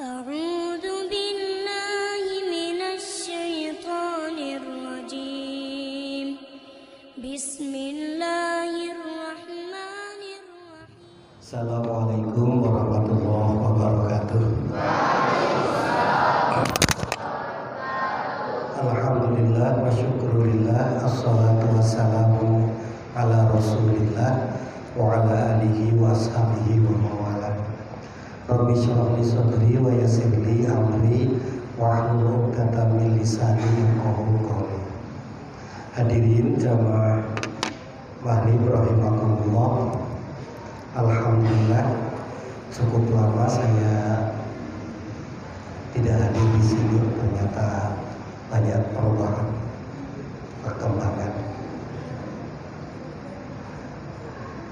أعوذ بالله من الشيطان الرجيم بسم الله الرحمن الرحيم Assalamualaikum warahmatullahi wabarakatuh. Alhamdulillah wa syukurillah, assalatu wassalamu ala rasulillah wa ala alihi wa ashabihi wa mawala. Rabbi syrah li sadri wa yassir li amri wa hlul 'uqdatam min lisani yafqahu qawli. Hadirin jamaah mahli rahimakumullah. Alhamdulillah, cukup lama saya tidak hadir di sini. Ternyata banyak perubahan, perkembangan.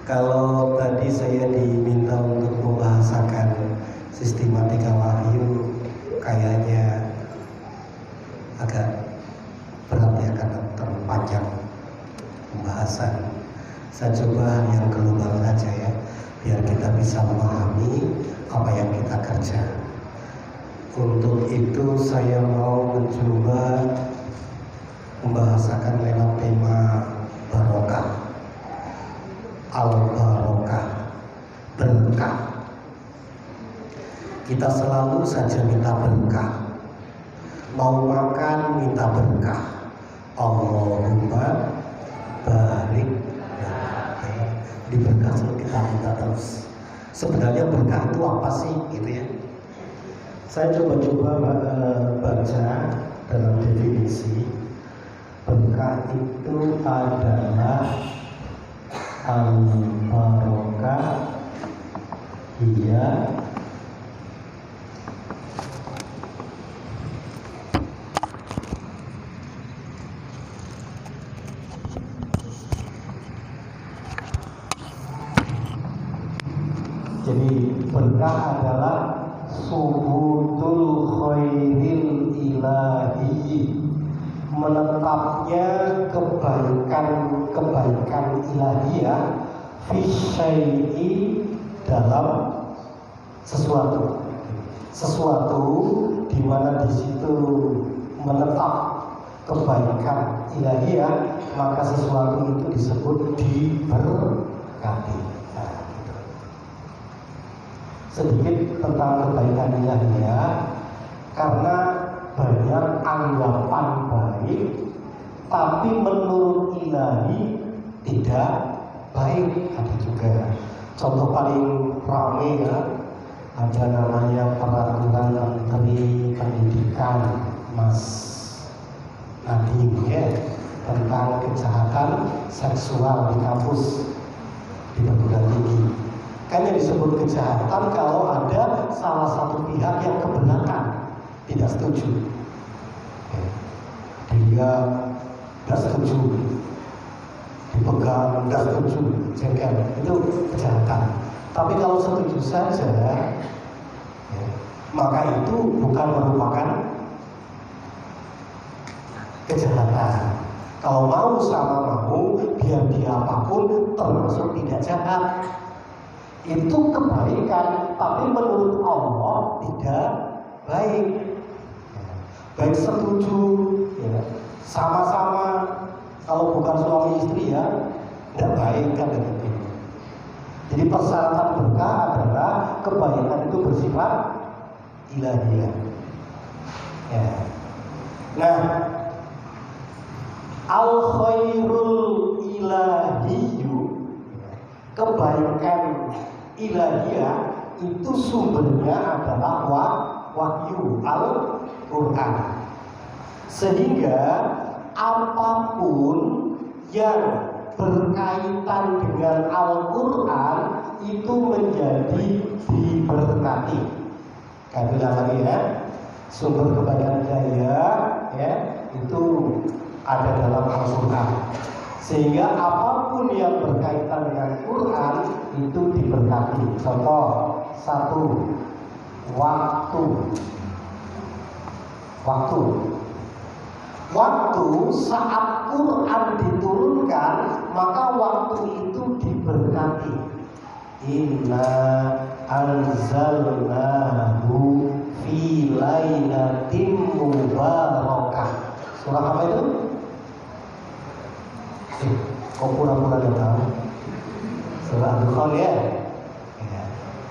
Kalau tadi saya diminta untuk membahasakan sistematika wahyu, kayaknya agak berat ya, karena terlalu panjang pembahasan. Saya coba yang global saja ya, biar kita bisa memahami apa yang kita kerja. Untuk itu saya mau mencoba membahasakan lewat tema barokah, al-barokah, berkah. Kita selalu saja minta berkah, mau makan minta berkah, Allahumma barik. Di berkah selalu kita minta terus. Sebenarnya berkah itu apa sih, gitu ya? Saya coba baca dalam definisi. Berkah itu adalah al-barokah, iya jadi berkah adalah subutul khairil ilahi, menetapnya kebaikan ilahiyah fi syai'i, dalam sesuatu di mana di situ menetap kebaikan ilahiyah, maka sesuatu itu disebut diberkati. Sedikit tentang kebaikan ilahiyah, karena banyak anggapan baik tapi menurut ilahi tidak baik. Ada juga contoh paling ramai ya, ada namanya peraturan Menteri Pendidikan Mas Nadiem ya, tentang kejahatan seksual di kampus, di perguruan tinggi. Kan yang disebut kejahatan kalau ada salah satu pihak yang keberatan, tidak setuju. Dia tidak setuju, dipegang, tidak setuju, jengkel, itu kejahatan. Tapi kalau setuju saja, maka itu bukan merupakan kejahatan. Kalau mau sama mau, biar dia apapun, termasuk tidak jahat, itu kebaikan, tapi menurut Allah tidak baik. Baik setuju ya, sama-sama, kalau bukan suami istri ya tidak baik kan begitu. Jadi persyaratan berkah adalah kebaikan itu bersifat ilahiyah ya. Nah, al khairul ilahiyyu, kebaikan ilahiyah itu sumbernya adalah wahyu Al-Quran. Sehingga apapun yang berkaitan dengan Al-Quran itu menjadi diberkati. Kami bilang lagi ya, sumber kebaikan ilahiyah ya, itu ada dalam Al-Quran. Sehingga apapun yang berkaitan dengan Quran itu diberkati. Contoh satu, waktu saat Quran diturunkan, maka waktu itu diberkati. Inna anzalnahu fi Surah apa itu? Kok pura-pura gak tahu? Surah Al-Dukhan ya.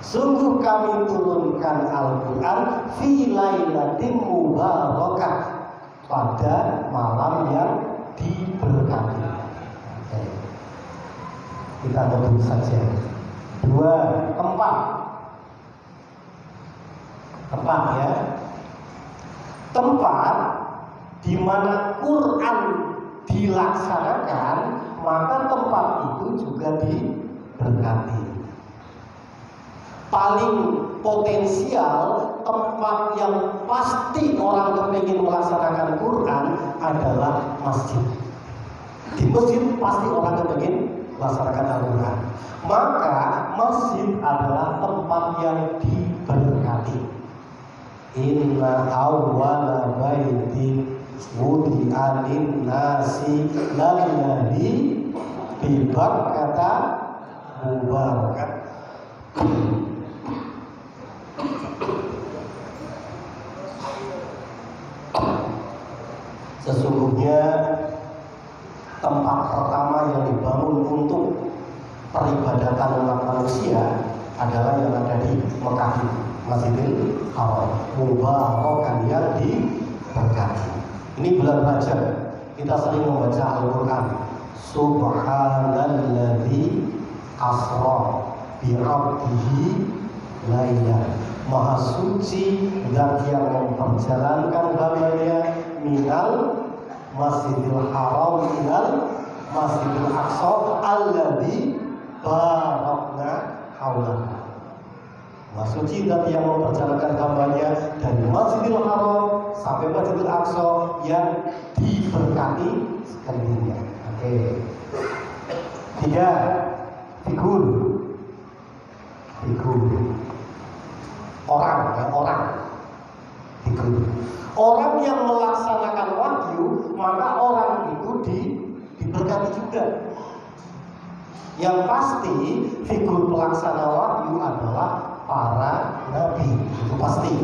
Sungguh kami turunkan Al-Quran fi lailatin mubarakah, pada malam yang diberkati. Kita tunggu saja. 2. Tempat ya. Tempat di mana Quran dilaksanakan, maka tempat itu juga diberkati. Paling potensial tempat yang pasti orang kepingin melaksanakan Quran adalah masjid. Di masjid pasti orang kepingin melaksanakan Al-Quran. Maka masjid adalah tempat yang diberkati. Inna awwala baiti wudi'a lin-nasi lalladzi bi Bakkata mubarakan. Sesungguhnya tempat pertama yang dibangun untuk peribadatan umat manusia adalah yang ada di Mekah, Masjidil Haram, mubarakan, yang diberkati. Ini bulan Rajab, kita sering membaca Al-Quran. Subhanalladzi asra bi'abdihi lailan. Maha suci zat yang memperjalankan hambanya minal Masjidil Haram minal Masjidil Aqsa alladzi barakna haulahu. Maha suci zat yang memperjalankan hambanya dari Masjidil Haram sampai Masjidil Aqsa yang diberkati sekelilingnya. Oke. 3. Figur. Orang. Figur. Orang yang melaksanakan wahyu, maka orang itu diberkati juga. Yang pasti figur pelaksana wahyu adalah para nabi, itu pasti.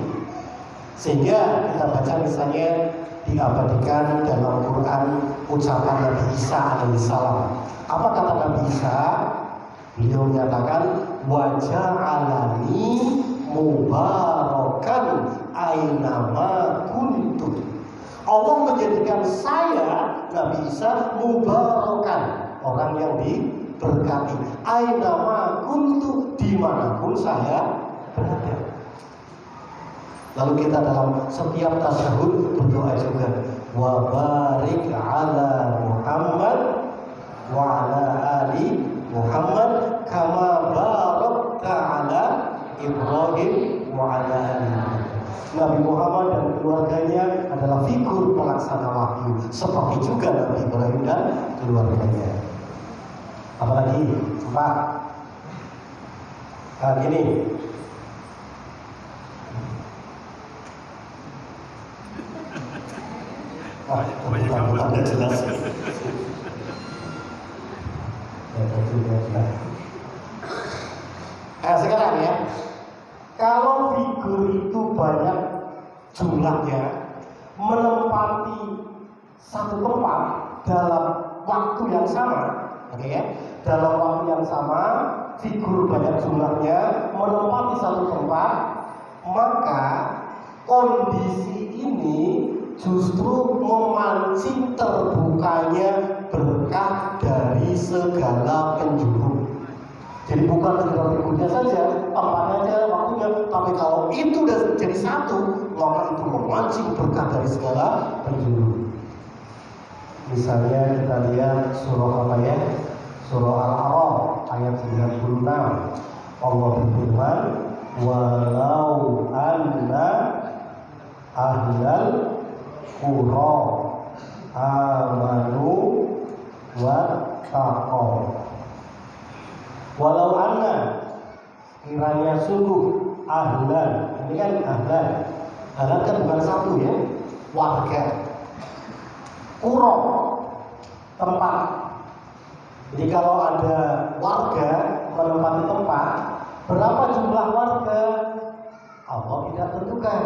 Sehingga kita baca misalnya diabadikan dalam Quran ucapan Nabi Isa alaihissalam. Apa kata Nabi Isa? Beliau menyatakan waja'alani mubarakan ainama kuntu. Allah menjadikan saya, Nabi Isa, mubarakan, orang yang diberkati, ainama kuntu, dimanapun saya berada. Lalu kita dalam setiap tasyahud berdoa juga, wa barik ala Muhammad wa ala ali Muhammad kama barakta ala Ibrahim wa ala ali Nabi Muhammad dan keluarganya adalah figur pelaksana wahyu, seperti juga Nabi Ibrahim dan keluarganya. Apalagi 4. Gini. Bukan jelas. Sekarang ya, kalau figur itu banyak jumlahnya, menempati satu tempat dalam waktu yang sama, oke ya, dalam waktu yang sama, figur banyak jumlahnya menempati satu tempat, maka kondisi ini justru memancing terbukanya berkah dari segala penjuru. Jadi bukan sekedar figurnya saja, tempatnya saja, waktunya, tapi kalau itu sudah jadi satu, maka itu memancing berkah dari segala penjuru. Misalnya kita lihat surah apa ya? Surah Al-A'raf ayat 96. Allah berfirman, walau anna ahlal qura amanu wa taqaw. Walau anna, kiranya sungguh, ahlan, ini kan ahlan kan bukan satu ya, warga. Qura, tempat. Jadi kalau ada warga menempati tempat, berapa jumlah warga? Allah tidak tentukan.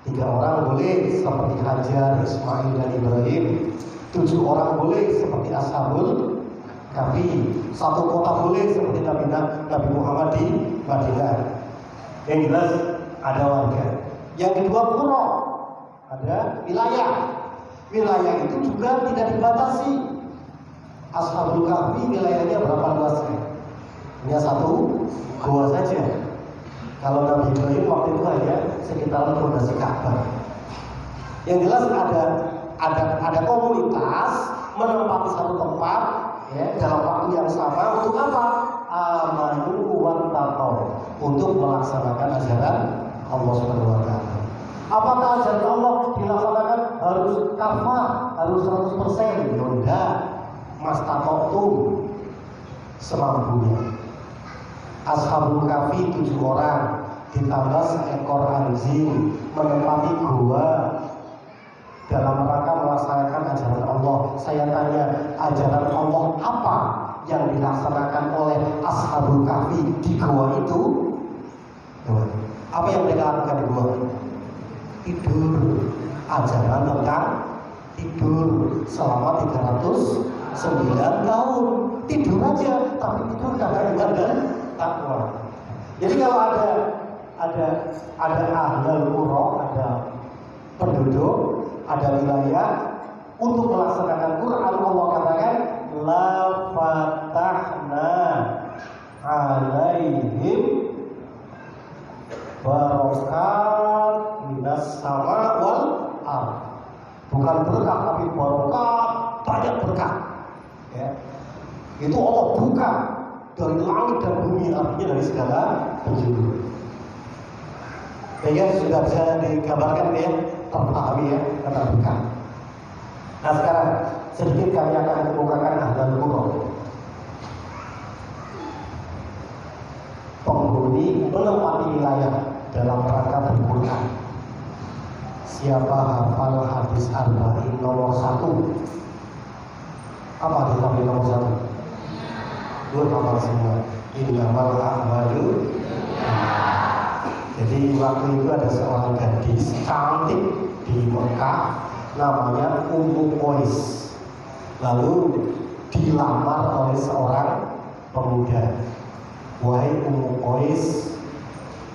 3 orang boleh seperti Hajar, Ismail dan Ibrahim. 7 orang boleh seperti Ashabul Kahfi. 1 kota boleh seperti Nabi Muhammad di Madinah. Yang jelas ada warga. Yang kedua qura, ada wilayah. Wilayah itu juga tidak dibatasi. Ashabul Kahfi wilayahnya berapa luasnya? Hanya 1 gua saja. Kalau Nabi Ibrahim waktu itu hanya sekitaran fondasi Ka'bah. Yang jelas ada komunitas menempati satu tempat ya, dalam waktu yang sama untuk apa? Amanu wa taqaw, untuk melaksanakan ajaran Allah Subhanahu wa taala. Apakah ajaran Allah dilaksanakan harus kafah, harus 100%? Tidak. Mastaqatum, semampunya. Ashabul Kahfi 7 orang ditambah seekor anjing menempati gua dalam rangka melaksanakan ajaran Allah. Saya tanya, ajaran Allah apa yang dilaksanakan oleh Ashabul Kahfi di gua itu? Apa yang mereka lakukan di gua? Tidur. Ajaran tentang tidur selama 309 tahun. Tidur aja, tapi tidur karena iman dan takwa. Jadi kalau ada ahlul qura, ada penduduk, ada wilayah untuk melaksanakan Quran, Allah katakan la fatahna alaihim barakat minas sama wal ardh. Bukan berkah tapi barakat, banyak berkah. Ya. Itu Allah buka dari langit dan bumi, artinya dari segala penjuru. Ya, sudah bisa digambarkan ya, terpahami ya, kata buka. Nah sekarang sedikit kami akan mengemukakan ahlul qura. Penghuni menempati wilayah dalam rangka berquran. Siapa hafal hadis arba'in nomor 1? Apa hadis arba'in nomor 1? Dua hafal semua. Innamal a'malu. Jadi waktu itu ada seorang gadis cantik di Mekah, namanya Ummu Qais. Lalu dilamar oleh seorang pemuda. Wahai Ummu Qais,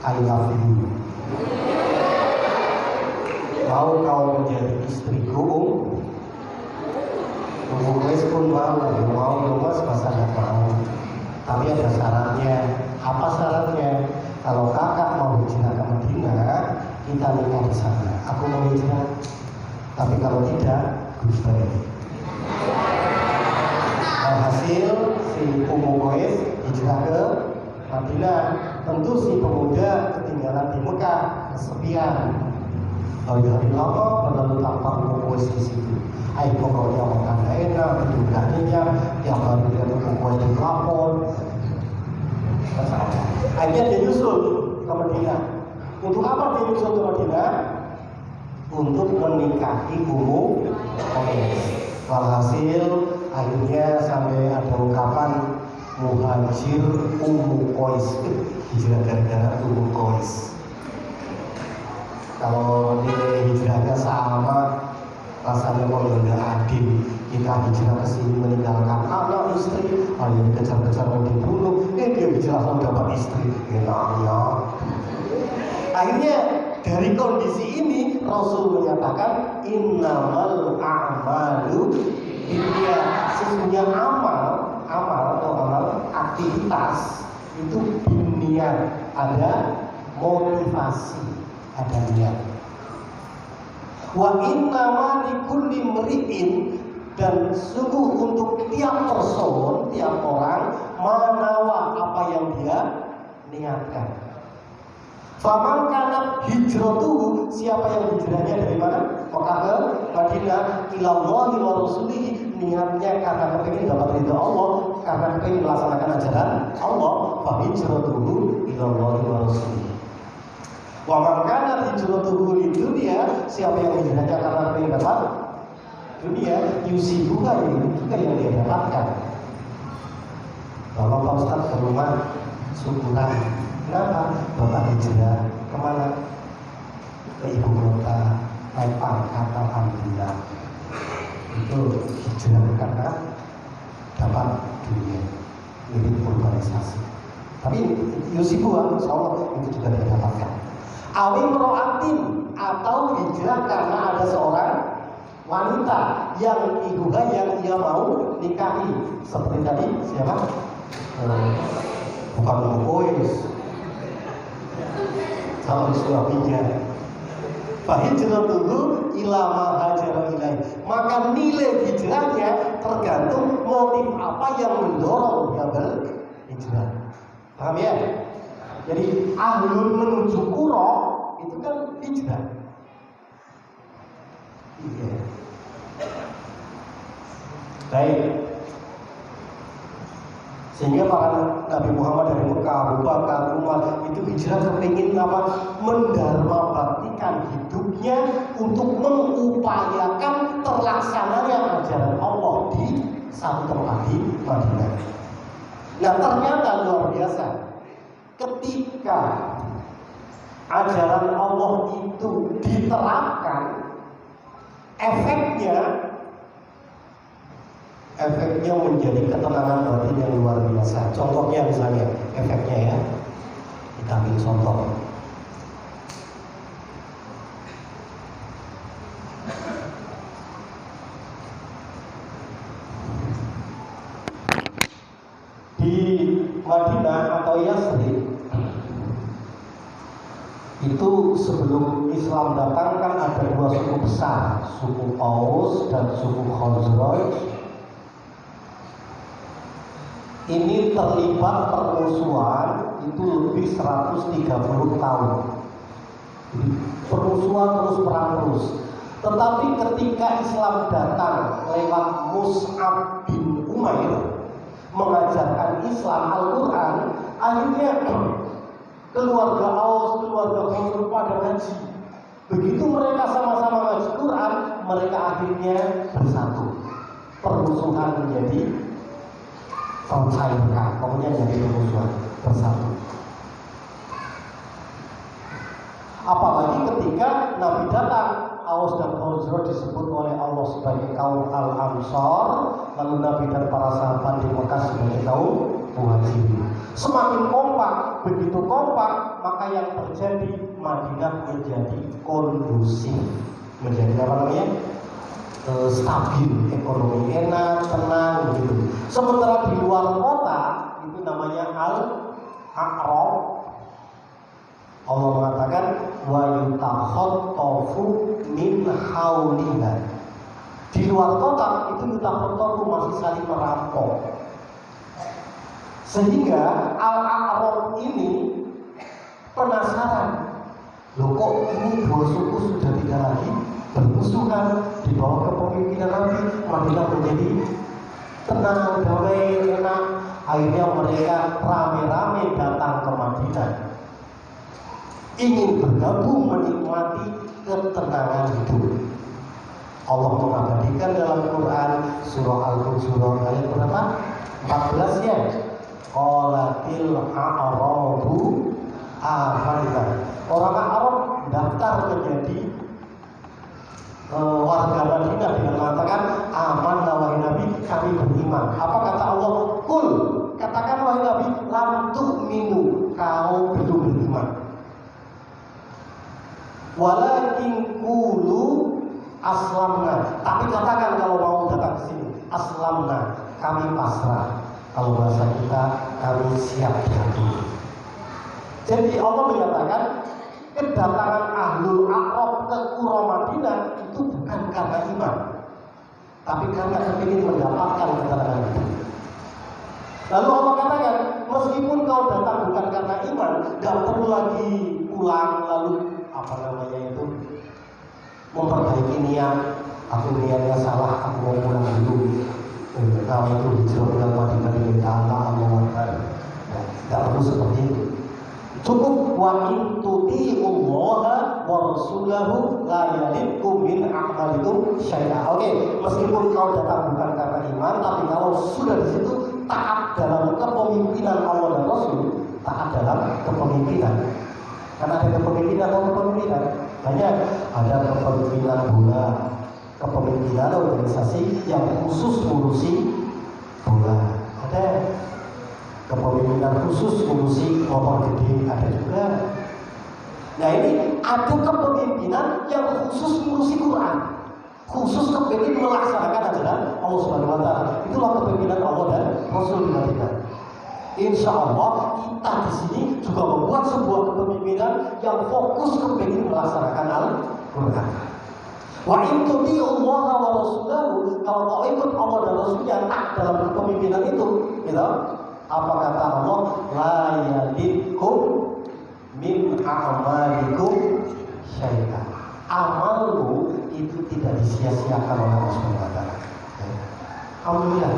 I love you. Mau kau menjadi istriku? Ummu Qais pun mau mas, masa nggak mau. Tapi ada syaratnya. Apa syaratnya? Kalau kakak mau hijrah ke Madinah, kita nikah di sana. Aku mau hijrah. Tapi kalau tidak, goodbye. Hasil si Ummu Qais hijrah ke Madinah. Tentu si pemuda ketinggalan di Mekah, kesepian. Hari lama berlalu tanpa Ummu Qais di situ. Ayo pokoknya makan enak, juga nyenyak, tiap hari dia Ummu Qais di kapal. Akhirnya dia nyusul ke Madinah. Untuk apa dia nyusul ke Madinah? Untuk menikahi Ummu Qais. Walhasil akhirnya sampai ada ungkapan muhajir Ummu Qais, hijrah gara-gara Ummu Qais. Kalau nilai hijrahnya sama, rasanya kalau nggak adil. Kita hijrah ke sini meninggalkan anak istri, hanya dikejar-kejar mau dibunuh. Dia hijrah langsung dapat istri, enaknya. Akhirnya dari kondisi ini Rasul menyatakan innamal a'malu binniyat. Sesungguhnya amal atau amal aktivitas itu binniyat, ada motivasi, ada niat. Wa innama likulli mri'in, dan sungguh untuk tiap person, tiap orang manawa apa yang dia niatkan. Faman kana hijratuhu, siapa yang hijrahnya dari mana? Mekah ke Madinah, ilallahi wa rasulihi, niatnya karena kepingin dapat ridha Allah, karena kepingin melaksanakan ajaran Allah, fa hijratuhu ilallahi wa rasulihi. Wa man kana hijratuhu lidunya, siapa yang hijrahnya karena kepingin dapat dunia, yusibuha, itu juga yang dia dapatkan. Bapak Pak Ustaz ke rumah syukuran. Kenapa? Bapak hijrah kemana? Ke ibu kota. melempar kata alhamdulillah. Itu hijrah karena dapat dunia, mirip urbanisasi. Tapi Yusibuah, insya Allah itu juga didapatkan. Awin ro'atin, atau hijrah karena ada seorang wanita yang ibuha yang ia mau nikahi. Seperti tadi siapa? Bukan Mukois, calon suaminya. Fahijrah dulu ilama hajar ilaih. Maka nilai hijrahnya tergantung motif apa yang mendorong dia berhijrah. Paham ya? Jadi ahlul menuju qura itu kan hijrah. Iya. Baik. Sehingga para Nabi Muhammad dari Mekah, Abu Bakar, Umar itu hijrah kepingin apa? Mendharma baktikan hidupnya untuk mengupayakan terlaksananya ajaran Allah di satu tempat di Madinah. Nah ternyata luar biasa, ketika ajaran Allah itu diterapkan, efeknya menjadi ketenangan batin yang luar biasa. Contohnya misalnya, efeknya ya, kita ambil contoh. Di Madinah atau Yasrib itu sebelum Islam datang kan ada dua suku besar, suku Aus dan suku Khazraj. Ini terlibat permusuhan itu lebih 130 tahun. Permusuhan terus perang terus. Tetapi ketika Islam datang lewat Mus'ab bin Umair mengajarkan Islam Al-Quran, akhirnya keluarga Aus, keluarga Khazraj pada ngaji. Begitu mereka sama-sama ngaji Quran, mereka akhirnya bersatu. Permusuhan menjadi tercairkan, pokoknya jadi permusuhan bersatu. Apalagi ketika Nabi datang, Aus dan Khazraj disebut oleh Allah sebagai kaum Al-Ansar, lalu Nabi dan para sahabat di Mekah sebagai kaum Muhajirin. Semakin kompak, begitu kompak, maka yang terjadi Madinah menjadi kondusif, menjadi apa namanya? Stabil, ekonomi enak, tenang gitu. Sementara di luar kota itu namanya Al-A'rab. Allah mengatakan wa yutakhattafu min hauliha. Di luar kota itu yutakhattafu masih saling merampok. Sehingga Al-A'rab ini penasaran, loh kok ini dua suku sudah tidak lagi bermusuhan di bawah kepemimpinan Nabi, Madinah menjadi tenang, damai, enak. Akhirnya mereka rame-rame datang ke Madinah, ingin bergabung menikmati ketenangan hidup. Allah mengabadikan dalam Quran surah Al-Hujurat ayat berapa? 14 ya. Qalatil a'rabu amanna. Orang Arab daftar menjadi warga Madinah dengan mengatakan aman wahai Nabi, kami beriman. Apa kata Allah? Kul, katakan wahai Nabi, lam tu'minu, kau belum beriman. Walakin qulu aslamna, tapi katakan kalau mau datang ke sini, aslamna, kami pasrah. Kalau bahasa kita, kami siap diadu. Jadi Allah menyatakan kedatangan Ahlul A'rab ke Qura Madinah itu bukan karena iman, tapi karena ingin mendapatkan ketenangan itu. Lalu Allah katakan, meskipun kau datang bukan karena iman, gak perlu lagi pulang lalu apa namanya itu memperbaiki niat. Aku niatnya salah, aku mau pulang dulu. Kau itu hijrah ke Madinah minta Allah. Gak perlu seperti itu. Cukup wa in tuti'ullaha wa rasulahu la yalidkum min a'malikum syai'a. Oke, meskipun kau datang bukan karena iman, tapi kalau sudah di situ taat dalam kepemimpinan Allah dan Rasul, taat dalam kepemimpinan. Karena ada kepemimpinan atau kepemimpinan. Banyak, ada kepemimpinan bola, kepemimpinan organisasi yang khusus ngurusi bola, ada kepemimpinan khusus ngurusi motor gede, ada juga. Nah ini ada kepemimpinan yang khusus ngurusi Quran, khusus kepemimpinan melaksanakan ajaran Allah Subhanahu Wa Taala. Itulah kepemimpinan Allah dan Rasul kita. Insya Allah kita di sini juga membuat sebuah kepemimpinan yang fokus kepemimpinan melaksanakan Al-Quran. Wa in tuti'u Allah wa rasulahu, kalau kau ikut Allah dan Rasulnya dalam kepemimpinan itu, gitu, apa kata Allah? La yalikum min a'malikum syai'an. Amalmu itu tidak disia-siakan oleh Allah Subhanahu wa taala. Alhamdulillah.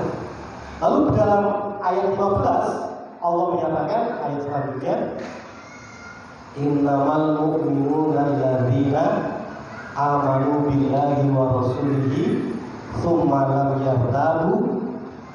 Lalu dalam ayat 15 Allah menyatakan ayat selanjutnya, innamal mu'minuna alladzina amanu billahi wa rasulihi tsumma lam yartabu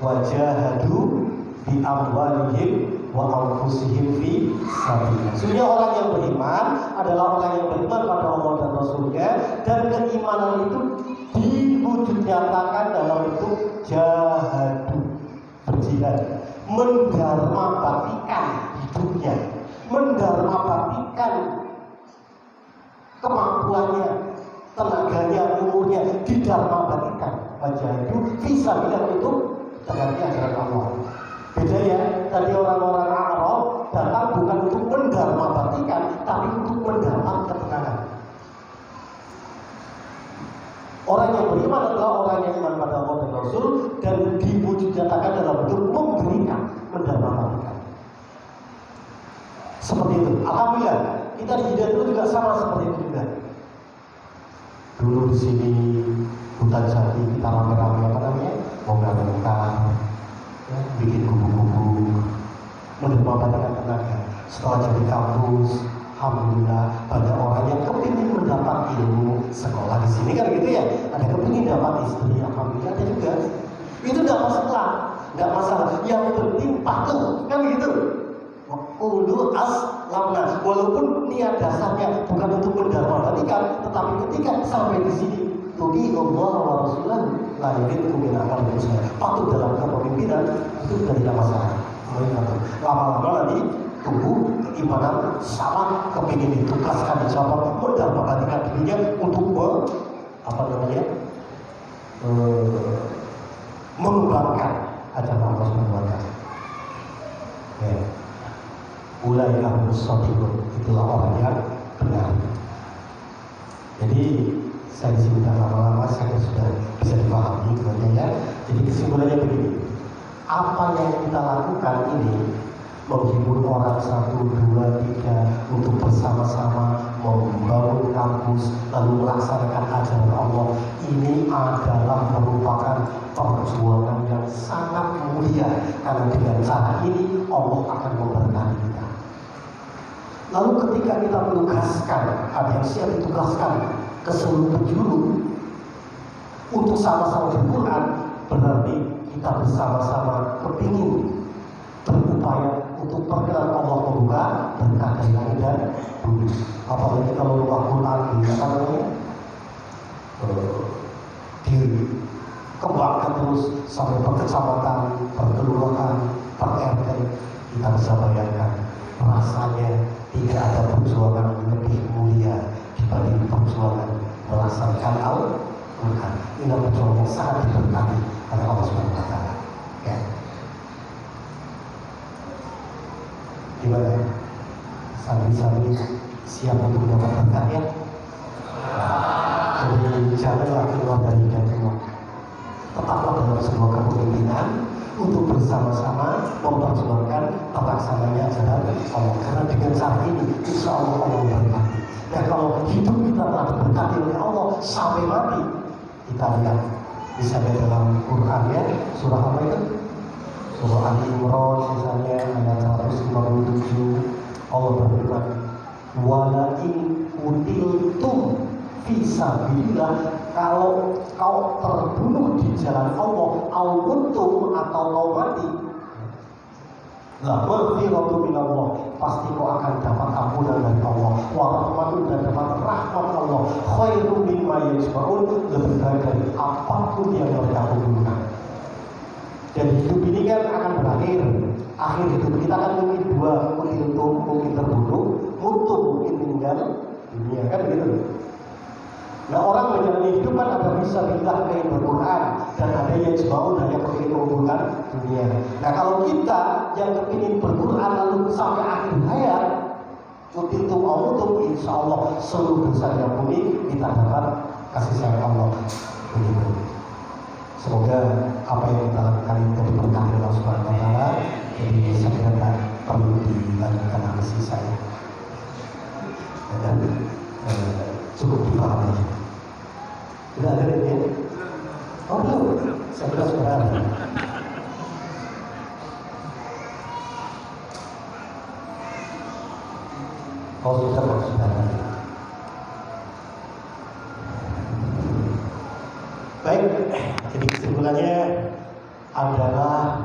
wa jahadu bi amwalihim wa anfusihim fi sabilillah. Sebenarnya orang yang beriman adalah orang yang beriman pada Allah dan Rasulnya, dan keimanan itu diwujud nyatakan dalam bentuk jahadu, berjihad, mendarmabaktikan hidupnya, mendarmabaktikan kemampuannya, tenaganya, umurnya, didarmabaktikan. Wajah itu bisa bilang itu tegaknya ajaran Allah. Beda ya, tadi orang-orang Arab datang bukan untuk mendarmabaktikan, tapi untuk mendapat ketenangan. Orang yang beriman adalah orang yang iman pada Allah dan Rasul, dan diwujudkan dalam bentuk memberikan, mendarmabaktikan. Seperti itu. Alhamdulillah, kita di Hidayat itu juga sama seperti itu juga. Dulu di sini hutan jati kita rame-rame apa namanya, bongkar-bongkar, ya, bikin kubu-kubu, mendarmabaktikan tenaga. Setelah jadi kampus, alhamdulillah banyak orang yang kepingin mendapat ilmu sekolah di sini kan gitu ya. Ada kepingin dapat istri, alhamdulillah ada juga. Itu tidak masalah, tidak masalah. Yang penting patuh kan gitu. Ulu aslamna, walaupun niat dasarnya bukan untuk mendarmabaktikan, tetapi ketika sampai di sini, tuti Allah wa Rasulullah, lahirin kuminakan Rasulullah, patuh dalam kepemimpinan itu sudah tidak masalah. Lama-lama nanti tumbuh keimanan, sama kepingin ditugaskan di cabang, mendarmabaktikan dirinya untuk mengembangkan ajaran Allah Subhanahu wa taala. Ya. Ulai kamu sotikun, itulah orang yang benar. Jadi saya di sini lama-lama saya sudah bisa dipahami ya. Jadi kesimpulannya begini, apa yang kita lakukan ini menghibur orang 1, 2, 3 untuk bersama-sama membangun kampus lalu melaksanakan ajaran Allah, ini adalah merupakan perjuangan yang sangat mulia, karena dengan cara ini Allah akan memberkati kita. Lalu ketika kita menugaskan, ada yang siap ditugaskan ke seluruh penjuru untuk sama-sama berquran, berarti kita bersama-sama kepingin berupaya untuk perkenan Allah membuka berkah dari langit dan bumi. Apalagi kalau Al-Quran dikembangkan terus sampai per kecamatan, per kelurahan, per RT, kita bisa bayangkan rasanya tidak ada perjuangan lebih mulia dibanding perjuangan melaksanakan Al-Quran. Ini adalah perjuangan yang sangat diberkati oleh Allah Subhanahu wa taala. Ya. Gimana? Santri-santri siap untuk mendapat berkah ya? Jadi janganlah keluar dari hidayah. Tetaplah dalam sebuah kepemimpinan untuk bersama-sama memperjuangkan terlaksananya ajaran Allah. Karena dengan cara ini, insya Allah Allah memberkati. Dan kalau hidup kita telah diberkati oleh Allah sampai mati, kita lihat misalnya dalam Quran ya, surah apa itu? Surah Ali Imran misalnya ayat 157, Allah berfirman, wala in utiltum fisabilillah, kalau kau terbunuh di jalan Allah, au kuntum atau kau mati, la maghfiratu minallah, pasti kau akan dapat ampunan dari Allah. Wa rahmatun, dan dapat rahmat Allah. Khairum mimma yajma'un, lebih baik dari apapun yang mereka kumpulkan. Dan hidup ini kan akan berakhir. Akhir hidup kita kan mungkin dua, mungkin untung, mungkin terbunuh, untung mungkin tinggal dunia, kan begitu. Nah, orang menjalani hidup kan ada bisa bilang kayak Al-Quran, dan ada yang jauh dan yang kepingin mengumpulkan dunia. Nah, kalau kita yang kepingin berquran lalu sampai akhir hayat, untuk Allah, insya Allah seluruh dosa yang puni kita dapat kasih sayang Allah. Begitu. Semoga apa yang kita lakukan itu diberkati Allah Subhanahu Wa Taala. Jadi saya kira tak perlu dilanjutkan analisis saya. Dan cukup dipahami. Sudah ada ya? Oh belum? Saya kira sudah ada. Oh sudah ada. Baik, jadi kesimpulannya adalah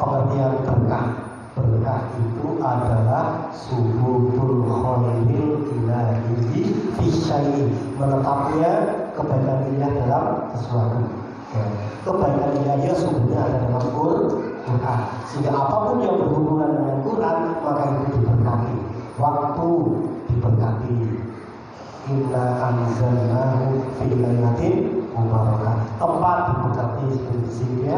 pengertian berkah. Berkah itu adalah suhudul khairil ilahi fi syai'in, menetapnya kebaikan ilahi dalam sesuatu. Kebaikan ilahi sungguhnya ada dalam Quran. Sehingga apapun yang berhubungan dengan Quran maka itu diberkati. Waktu diberkati. Inna anzalnahu fi lailatin mubarakah. Tempat diberkati seperti sini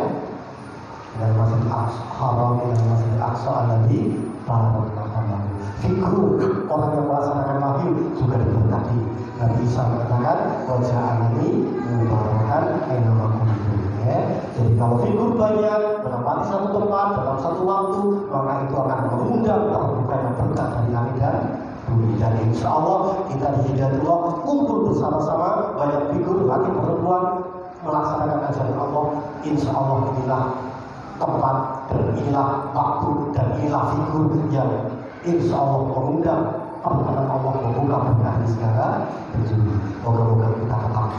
dan Masjid Haram dan Masjid Aqsa alladzi barakna. Figur orang yang melaksanakan wahyu juga diberkati. Nabi Isa mengatakan wajah ini mubarakan aina kuntum. Jadi kalau figur banyak menempati satu tempat dalam satu waktu, maka itu akan mengundang terbukanya berkah dari langit dan bumi. Dan insya Allah kita di Hidayatullah kumpul bersama-sama banyak figur laki perempuan melaksanakan ajaran Allah. Insya Allah inilah tempat dan inilah waktu dan inilah figur yang insya Allah mengundang perkataan Allah, membuka berkah di segala penjuru. Moga-moga kita tetap